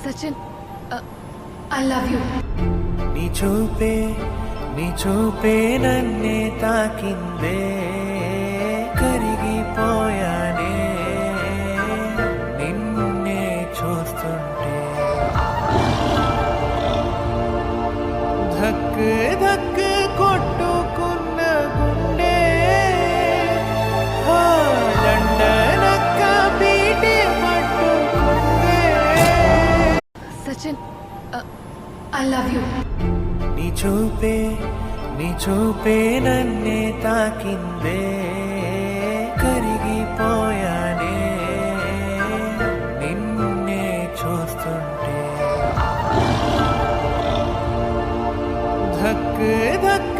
Sachin, I love you. నీ చూపే నన్నే తాకిందే, కరిగిపోయానే నిన్నే చూస్తుంటే. ధక్ ధక్ కొట్టుకున్న గుండె దండనక్క బీటి పట్టుకుందే. Sachin, I love you. నీ చూపే నన్నే తాకిందే, కరిగిపోయానే నిన్నే చూస్తుంటే. ధక్ ధక్